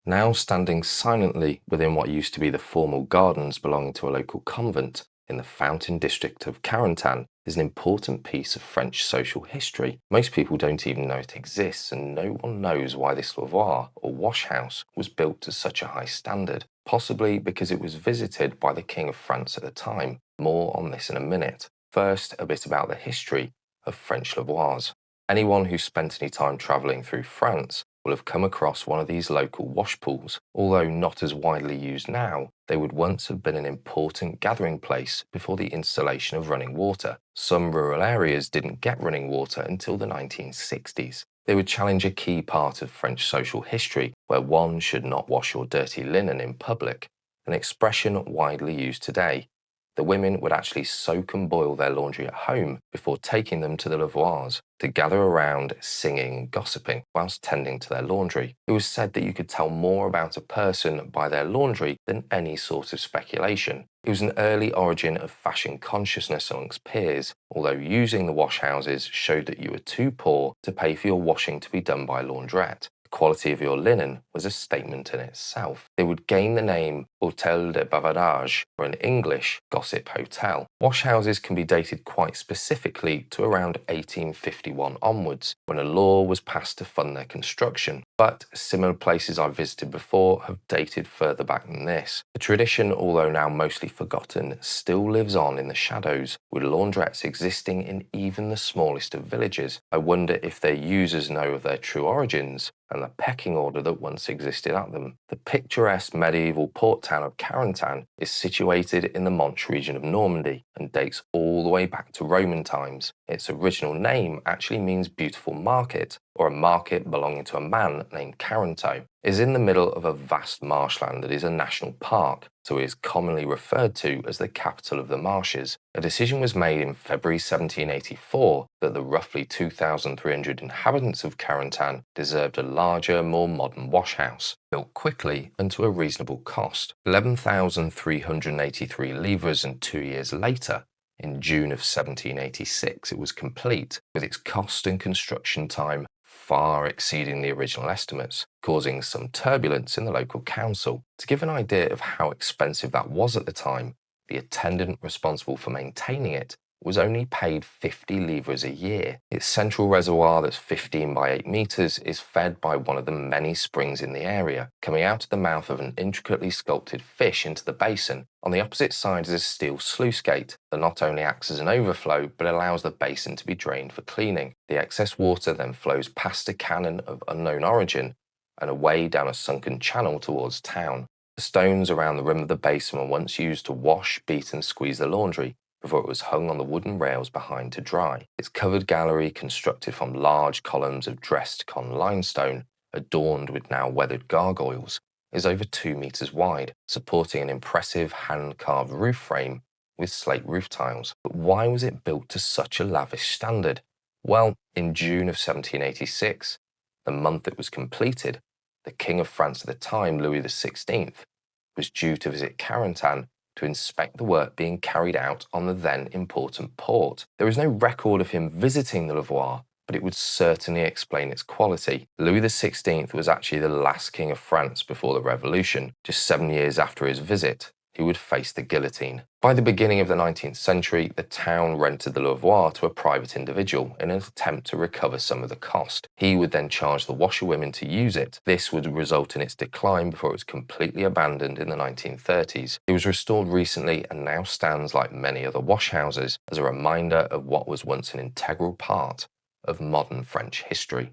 Now standing silently within what used to be the formal gardens belonging to a local convent in the fountain district of Carentan is an important piece of French social history. Most people don't even know it exists, and no one knows why this lavoir, or wash house, was built to such a high standard, possibly because it was visited by the King of France at the time. More on this in a minute. First, a bit about the history of French lavoirs. Anyone who spent any time travelling through France will have come across one of these local wash pools. Although not as widely used now, they would once have been an important gathering place before the installation of running water. Some rural areas didn't get running water until the 1960s. They would challenge a key part of French social history, where one should not wash your dirty linen in public, an expression widely used today. The women would actually soak and boil their laundry at home before taking them to the lavoirs to gather around singing and gossiping whilst tending to their laundry. It was said that you could tell more about a person by their laundry than any sort of speculation. It was an early origin of fashion consciousness amongst peers, although using the wash houses showed that you were too poor to pay for your washing to be done by a laundrette. The quality of your linen was a statement in itself. They would gain the name Hôtel de Bavardage, or in English, gossip hotel. Wash houses can be dated quite specifically to around 1851 onwards, when a law was passed to fund their construction. But similar places I've visited before have dated further back than this. The tradition, although now mostly forgotten, still lives on in the shadows, with laundrettes existing in even the smallest of villages. I wonder if their users know of their true origins and the pecking order that once existed at them. The picturesque medieval port town of Carentan is situated in the Manche region of Normandy and dates all the way back to Roman times. Its original name actually means beautiful market, or a market belonging to a man named Carentan. It is in the middle of a vast marshland that is a national park, so it is commonly referred to as the capital of the marshes. A decision was made in February 1784 that the roughly 2,300 inhabitants of Carentan deserved a larger, more modern wash house, built quickly and to a reasonable cost. 11,383 livres, and 2 years later, in June of 1786, it was complete, with its cost and construction time far exceeding the original estimates, causing some turbulence in the local council. To give an idea of how expensive that was at the time, the attendant responsible for maintaining it was only paid 50 livres a year. Its central reservoir, that's 15 by 8 meters, is fed by one of the many springs in the area, coming out of the mouth of an intricately sculpted fish into the basin. On the opposite side is a steel sluice gate that not only acts as an overflow, but allows the basin to be drained for cleaning. The excess water then flows past a cannon of unknown origin and away down a sunken channel towards town. The stones around the rim of the basin were once used to wash, beat and squeeze the laundry, before it was hung on the wooden rails behind to dry. Its covered gallery, constructed from large columns of dressed con limestone, adorned with now weathered gargoyles, is over 2 meters wide, supporting an impressive hand-carved roof frame with slate roof tiles. But why was it built to such a lavish standard? Well, in June of 1786, the month it was completed, the King of France at the time, Louis XVI, was due to visit Carentan to inspect the work being carried out on the then important port. There is no record of him visiting the lavoir, but it would certainly explain its quality. Louis XVI was actually the last king of France before the Revolution. Just 7 years after his visit, he would face the guillotine. By the beginning of the 19th century, the town rented the lavoir to a private individual in an attempt to recover some of the cost. He would then charge the washerwomen to use it. This would result in its decline before it was completely abandoned in the 1930s. It was restored recently and now stands, like many other wash houses, as a reminder of what was once an integral part of modern French history.